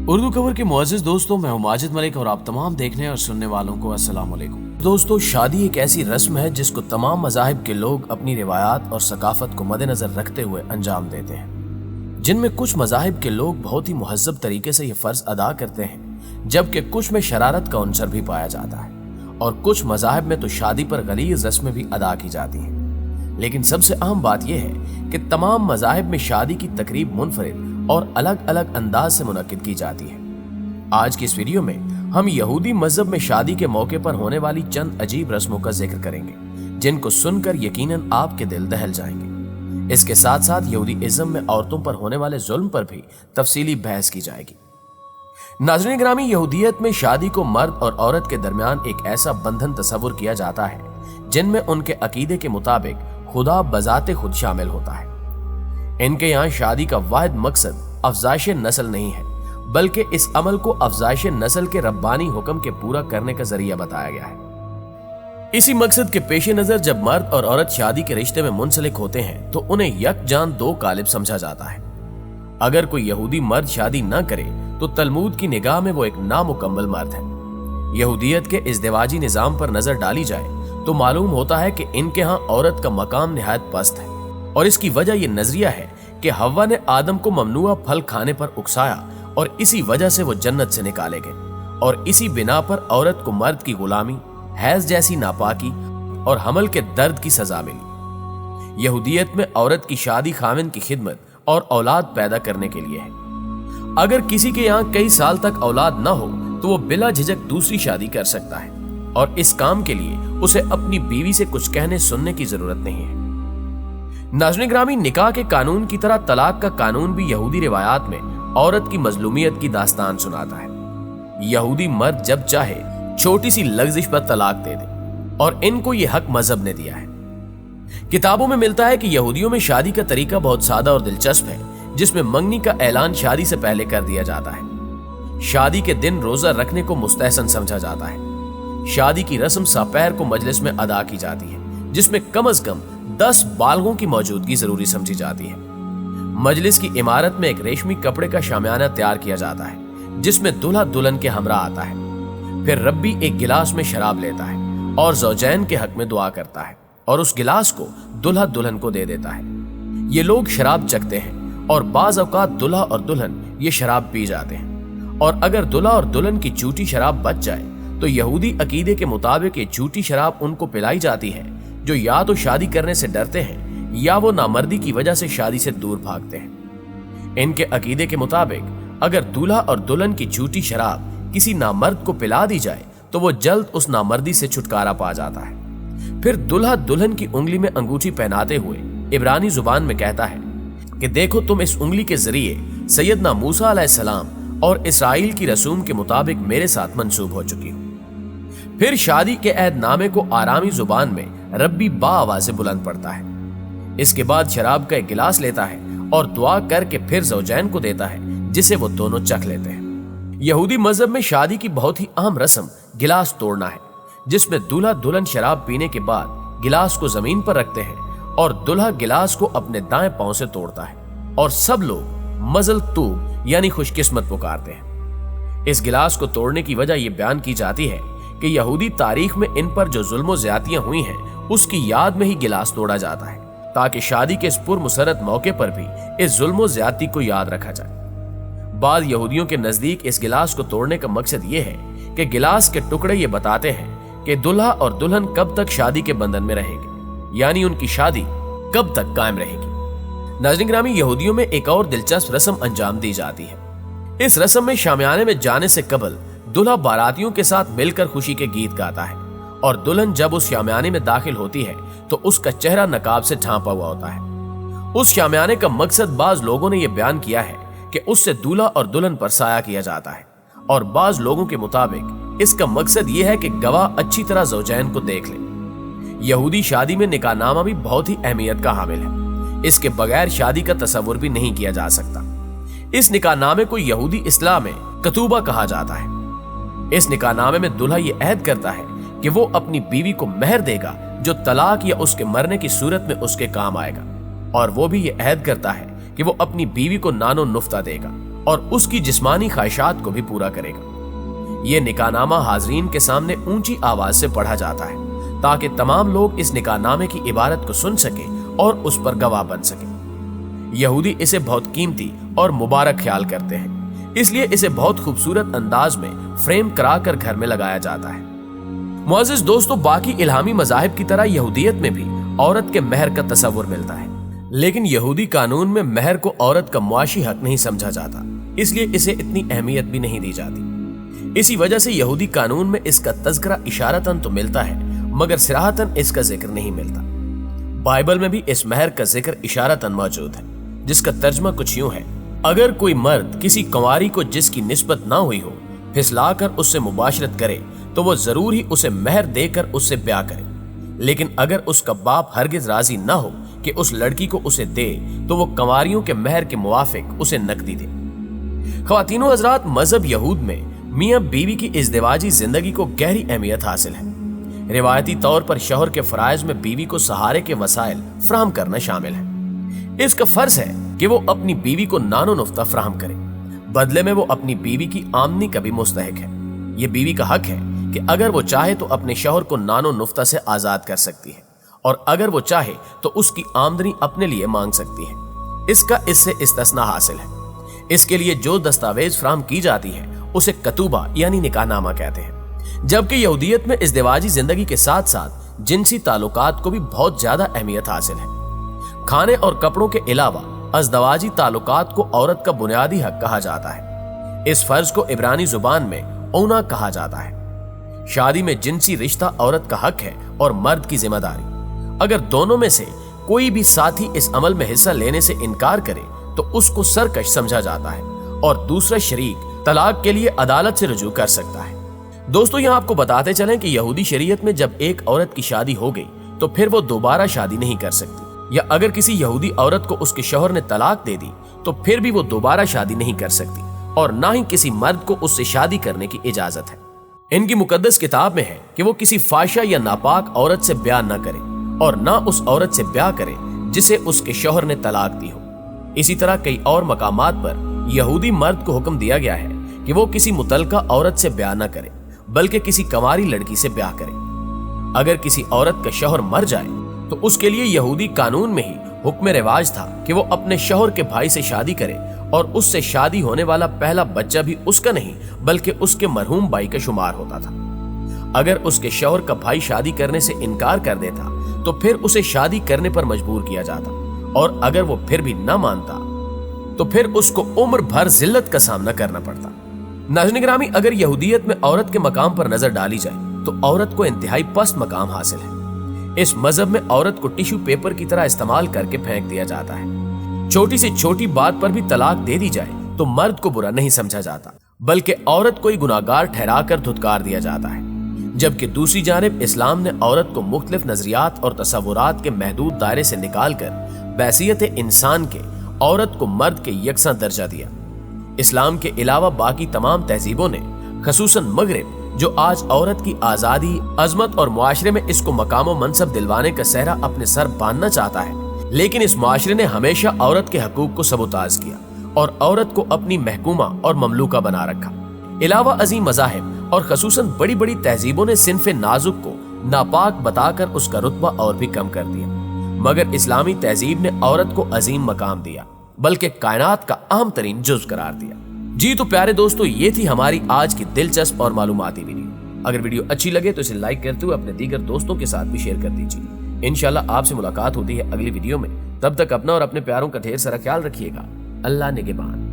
उर्दू खबर के मुअज़्ज़िज़ दोस्तों, मैं हूं माजिद मलिक और आप तमाम देखने और सुनने वालों को अस्सलाम वालेकुम। दोस्तों, शादी एक ऐसी रस्म है जिसको तमाम मज़ाहिब के लोग अपनी रिवायात और सकाफत को मद्देनजर रखते हुए अंजाम देते हैं, जिनमें कुछ मज़ाहिब के लोग बहुत ही मुहज़्ज़ब तरीके से ये फ़र्ज़ अदा करते हैं, जबकि कुछ में शरारत का अंसर भी पाया जाता है और कुछ मज़ाहिब में तो शादी पर गलीज़ रस्में भी अदा की जाती हैं। लेकिन सबसे अहम बात यह है कि तमाम मज़ाहिब में शादी की तकरीब मुनफरिद और अलग अलग अंदाज से मुनक्किद की जाती है। आज की इस वीडियो में हम यहूदी मजहब में शादी के मौके पर होने वाली चंद अजीब रस्मों का जिक्र करेंगे, जिनको सुनकर यकीनन आपके दिल दहल जाएंगे। इसके साथ साथ यहूदी इज़्म में औरतों पर होने वाले जुल्म पर भी तफसीली बहस की जाएगी। नाज़रीन ग्रामी, यहूदियत में शादी को मर्द और औरत के दरमियान एक ऐसा बंधन तस्वुर किया जाता है जिनमें उनके अकीदे के मुताबिक खुदा बजाते खुद शामिल होता है। इनके यहाँ शादी का वाहिद मकसद अफजाइश नस्ल नहीं है, बल्कि इस अमल को अफजाइश नस्ल के रब्बानी हुक्म के पूरा करने का जरिया बताया गया है। इसी मकसद के पेश नजर जब मर्द और औरत शादी के रिश्ते में मुंसलिक होते हैं तो उन्हें यकजान दो कालिब समझा जाता है। अगर कोई यहूदी मर्द शादी न करे तो तलमूद की निगाह में वो एक नामुकम्मल मर्द है। यहूदियत के इज़्दिवाजी निज़ाम पर नजर डाली जाए तो मालूम होता है कि इनके यहाँ औरत का मकाम निहायत पस्त है, और इसकी वजह यह नजरिया है कि हव्वा ने आदम को ममनुआ फल खाने पर उकसाया और इसी वजह से वो जन्नत से निकाले गए, और इसी बिना पर औरत को मर्द की गुलामी, हैज जैसी नापाकी और हमल के दर्द की सजा मिली। यहूदियत में औरत की शादी खाविंद की खिदमत और औलाद पैदा करने के लिए है। अगर किसी के यहाँ कई साल तक औलाद न हो तो वो बिला झिझक दूसरी शादी कर सकता है, और इस काम के लिए उसे अपनी बीवी से कुछ कहने सुनने की जरूरत नहीं है। नाज़रीन ग्रामी, निकाह के कानून की तरह तलाक का कानून भी यहूदी रिवायात में औरत की मजलूमियत की दास्तान सुनाता है। यहूदी मर्द जब चाहे छोटी सी लग्जिश पर तलाक दे दे, और इनको यह हक मजहब ने दिया है। किताबों में मिलता है कि यहूदियों में शादी का तरीका बहुत सादा और दिलचस्प है, जिसमें मंगनी का ऐलान शादी से पहले कर दिया जाता है। शादी के दिन रोजा रखने को मुस्तहसन समझा जाता है। शादी की रस्म सपहर को मजलिस में अदा की जाती है, जिसमें कम अज कम 10 बालगों की मौजूदगी जरूरी समझी जाती है। मजलिस की इमारत में एक रेशमी कपड़े का शामियाना तैयार किया जाता है, जिसमें दूल्हा दुल्हन के हमरा आता है। फिर रब्बी एक गिलास में शराब लेता है और ज़ौजैन के हक में दुआ करता है, और उस गिलास को दूल्हा दुल्हन को दे देता है। ये लोग शराब चखते हैं और बाज औकात दूल्हा और दुल्हन ये शराब पी जाते हैं, और अगर दूल्हा और दुल्हन की झूठी शराब बच जाए तो यहूदी अकीदे के मुताबिक ये झूठी शराब उनको पिलाई जाती है, जो या तो शादी करने से डरते हैं या वो नामर्दी की वजह से शादी से दूर भागते हैं। इनके अकीदे के मुताबिक अगर दूल्हा और दुल्हन की झूठी शराब किसी नामर्द को पिला दी जाए तो वो जल्द उस नामर्दी से छुटकारा पा जाता है। फिर दूल्हा दुल्हन की उंगली में अंगूठी पहनाते हुए इब्रानी जुबान में कहता है कि देखो, तुम इस उंगली के जरिए सैयदना मूसा अलैहिस्सलाम और इसराइल की रसूम के मुताबिक मेरे साथ मंसूब हो चुकी हूँ। फिर शादी के अहदनामे को आरामी जुबान में रब्बी बा आवाज से बुलंद पड़ता है। इसके बाद शराब का एक गिलास लेता है और दुआ करके फिर ज़ौजैन को देता है, जिसे वो दोनों चख लेते हैं। यहूदी मजहब में शादी की बहुत ही अहम रस्म गिलास तोड़ना है, जिसमें दूल्हा दुल्हन शराब पीने के बाद गिलास को जमीन पर रखते हैं और दूल्हा गिलास को अपने दाएं पांव से तोड़ता है, और सब लोग मजल तूब यानी खुशकिस्मत पुकारते हैं। इस गिलास को तोड़ने की वजह यह बयान की जाती है कि यहूदी तारीख में इन पर जो जुल्म ज्यादतियां हुई हैं उसकी याद में ही गिलास तोड़ा जाता है, ताकि शादी के इस पुरमुसरत मौके पर भी इस जुल्म ज्यादती को याद रखा जाए। बाद यहूदियों के नजदीक इस गिलास को तोड़ने का मकसद ये है कि गिलास के टुकड़े ये बताते हैं कि दुल्हा और दुल्हन कब तक शादी के बंधन में रहेंगे, यानी उनकी शादी कब तक कायम रहेगी। नाज़रीन ग्रामी, यहूदियों में एक और दिलचस्प रस्म अंजाम दी जाती है। इस रस्म में शामियाने में जाने से कबल दूल्हा बारातियों के साथ मिलकर खुशी के गीत गाता है, और दुल्हन जब उस शामियाने में दाखिल होती है तो उसका चेहरा नकाब से ढांपा हुआ होता है। उस शामियाने का मकसद बाज लोगों ने यह बयान किया है कि उससे दूल्हा और दुल्हन पर साया किया जाता है, और बाज लोगों के मुताबिक इसका मकसद यह है कि गवाह अच्छी तरह ज़ौजैन को देख ले। यहूदी शादी में निकाहनामा भी बहुत ही अहमियत का हामिल है। इसके बगैर शादी का तस्वुर भी नहीं किया जा सकता। इस निकाहनामे को यहूदी इस्लाम में कतूबा कहा जाता है। इस निकाहनामे में दूल्हा ये अहद करता है कि वो अपनी बीवी को मेहर देगा जो तलाक या उसके मरने की सूरत में उसके काम आएगा, और वो भी ये अहद करता है कि वो अपनी बीवी को नानो नुफ्ता देगा और उसकी जिस्मानी ख्वाहिशात को भी पूरा करेगा। ये निकाहनामा हाजरीन के सामने ऊंची आवाज से पढ़ा जाता है ताकि तमाम लोग इस निकाहनामे की इबारत को सुन सके और उस पर गवाह बन सके। यहूदी इसे बहुत कीमती और मुबारक ख्याल करते हैं, इसलिए इसे बहुत खूबसूरत अंदाज में फ्रेम कराकर घर में लगाया जाता है। मुअज़्ज़िज़ दोस्तों, बाकी इल्हामी मज़ाहिब की तरह यहूदियत में भी औरत के महर का तसव्वुर मिलता है, लेकिन यहूदी कानून में महर को औरत का मुआशी हक नहीं समझा जाता, इसलिए इसे इतनी अहमियत भी नहीं दी जाती। इसी वजह से यहूदी कानून में इसका तज़किरा इशारतन तो मिलता है मगर सिराहतन इसका जिक्र नहीं मिलता। बाइबल में भी इस महर का जिक्र इशारतन मौजूद है, जिसका तर्जमा कुछ यूं है, अगर कोई मर्द किसी कंवारी को जिसकी निस्बत ना हुई हो फिसलाकर उससे मुबाशरत करे तो वो जरूर ही उसे महर देकर उससे ब्याह करे, लेकिन अगर उसका बाप हरगिज राजी ना हो कि उस लड़की को उसे दे तो वो कंवारियों के महर के मुवाफिक उसे नकदी दे। ख्वातीनो हजरात, मजहब यहूद में मियाँ बीवी की इज़्दिवाजी जिंदगी को गहरी अहमियत हासिल है। रिवायती तौर पर शौहर के फराइज में बीवी को सहारे के वसाइल फराहम करना शामिल है। इसका फर्ज है कि वो अपनी बीवी को नानो नुफ्ता फराहम करे, बदले में वो अपनी बीवी की आमदनी का भी मुस्तहिक है। ये बीवी का हक है कि अगर वो चाहे तो अपने शौहर को नानो नुफ्ता से आजाद कर सकती है और अगर वो चाहे तो उसकी आमदनी अपने लिए मांग सकती है। इसका इससे इस्तिस्ना हासिल है। इसके लिए जो दस्तावेज फराहम की जाती है उसे कतूबा यानी निकाहनामा कहते हैं। जबकि यहूदियत में इज़्दिवाजी जिंदगी के साथ साथ जिनसी ताल्लुकात को भी बहुत ज्यादा अहमियत हासिल है। खाने और कपड़ों के अलावा अज़दवाजी ताल्लुकात को औरत का बुनियादी हक कहा जाता है। इस फर्ज को इब्रानी जुबान में औना कहा जाता है। शादी में जिनसी रिश्ता औरत का हक है और मर्द की जिम्मेदारी। अगर दोनों में से कोई भी साथी इस अमल में हिस्सा लेने से इनकार करे तो उसको सरकश समझा जाता है और दूसरा शरीक तलाक के लिए अदालत से रुजू कर सकता है। दोस्तों, यहाँ आपको बताते चलें कि यहूदी शरीयत में जब एक औरत की शादी हो गई तो फिर वो दोबारा शादी नहीं कर सकती, या अगर किसी यहूदी औरत को उसके शौहर ने तलाक दे दी तो फिर भी वो दोबारा शादी नहीं कर सकती और ना ही किसी मर्द को उससे शादी करने की इजाजत है। इनकी मुकद्दस किताब में है कि वो किसी फाशा या नापाक औरत से ब्याह न करे और ना उस औरत से ब्याह करे जिसे उसके शौहर ने तलाक दी हो। इसी तरह कई और मकामात पर यहूदी मर्द को हुक्म दिया गया है कि वो किसी मुतलका औरत से ब्याह न करे बल्कि किसी कंवारी लड़की से ब्याह करे। अगर किसी औरत का शौहर मर जाए तो उसके लिए यहूदी कानून में ही हुक्म रिवाज था कि वो अपने शौहर के भाई से शादी करे और उससे शादी होने वाला पहला बच्चा भी उसका नहीं बल्कि उसके मरहूम भाई का शुमार होता था। अगर उसके शौहर का भाई शादी करने से इनकार कर देता तो फिर उसे शादी करने पर मजबूर किया जाता और अगर वो फिर भी न मानता तो फिर उसको उम्र भर जिल्लत का सामना करना पड़ता। नाज़रीन गिरामी, अगर यहूदियत में औरत के मकाम पर नजर डाली जाए तो औरत को इंतहाई पस्त मकाम हासिल है। इस मजहब में औरत को टिश्यू पेपर की तरह इस्तेमाल करके फेंक दिया जाता है। छोटी से छोटी बात पर भी तलाक दे दी जाए तो मर्द को बुरा नहीं समझा जाता बल्कि औरत को ही गुनाहगार ठहराकर धुतकार दिया जाता है। जबकि दूसरी जानिब इस्लाम ने औरत को मुख्तलिफ नजरियात और तसव्वुरात के महदूद दायरे से निकाल कर बैसियत इंसान के औरत को मर्द के यकसा दर्जा दिया। इस्लाम के अलावा बाकी तमाम तहजीबों ने, खसूसन मगरिब जो आज औरत की आजादी, अजमत और मुआशरे में इसको मकाम व मनसब दिलवाने का सहरा अपने सर बांधना चाहता है, लेकिन इस मुआशरे ने हमेशा औरत के हकूक को सबूताज किया और औरत को अपनी महकूमा और ममलूका बना रखा। अलावा अजीम मज़ाहिब और खसूसन बड़ी बड़ी तहजीबों ने सिन्फ़े नाजुक को नापाक बताकर उसका रुतबा और भी कम कर दिया, मगर इस्लामी तहजीब ने औरत को अजीम मकाम दिया, बल्कि कायनात का अहम तरीन जुज़ करार दिया। जी तो प्यारे दोस्तों, ये थी हमारी आज की दिलचस्प और मालूमाती वीडियो। अगर वीडियो अच्छी लगे तो इसे लाइक करते हुए अपने दीगर दोस्तों के साथ भी शेयर कर दीजिए। इंशाल्लाह आपसे मुलाकात होती है अगली वीडियो में। तब तक अपना और अपने प्यारों का ढेर सारा ख्याल रखिएगा। अल्लाह निगहबान।